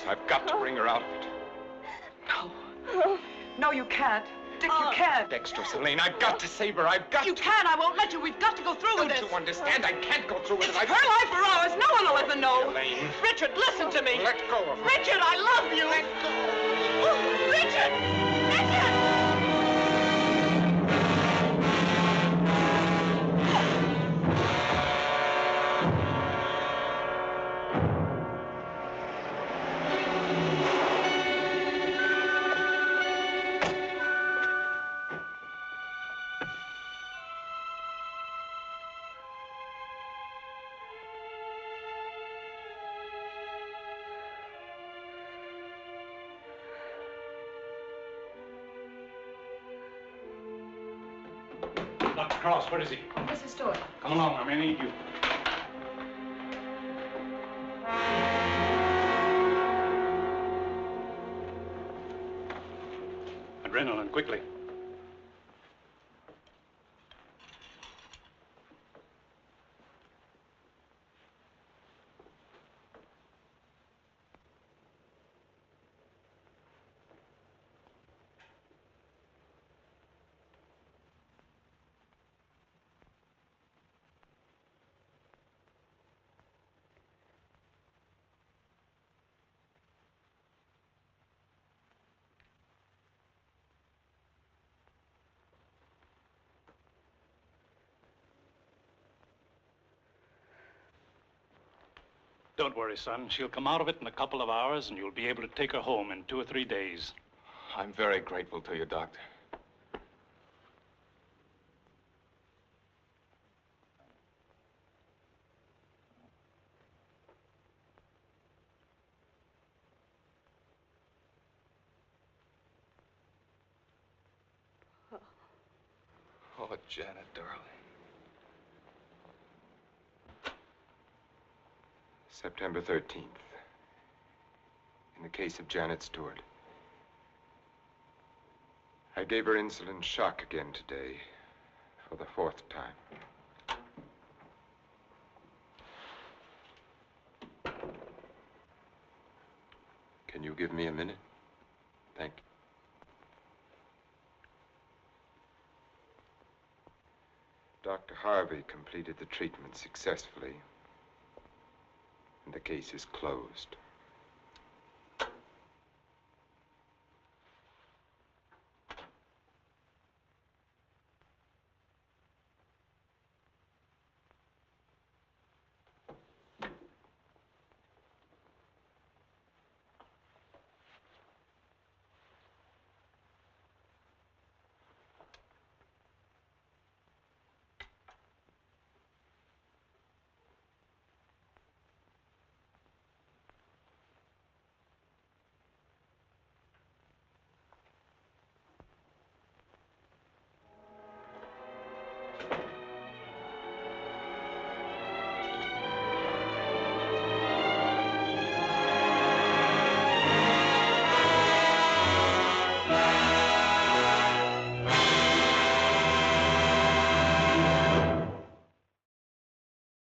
I've got to bring her out of it. No. No, you can't. Dick, you can't. Dexterous, Elaine, I've got to save her. I've got You can't. I won't let you. We've got to go through with this. Don't you understand? I can't go through with it. Her life or ours. No one will ever know. Elaine. Richard, listen to me. Let go of her. Richard, I love you. Let go. Oh, Richard! Richard! Dr. Cross, where is he? Mrs. Stewart. Come along, I may need you. Adrenaline, quickly. Don't worry, son. She'll come out of it in a couple of hours, and you'll be able to take her home in 2 or 3 days. I'm very grateful to you, Doctor. Oh, Janet, darling. September 13th. In the case of Janet Stewart. I gave her insulin shock again today, for the 4th time. Can you give me a minute? Thank you. Dr. Harvey completed the treatment successfully, and the case is closed.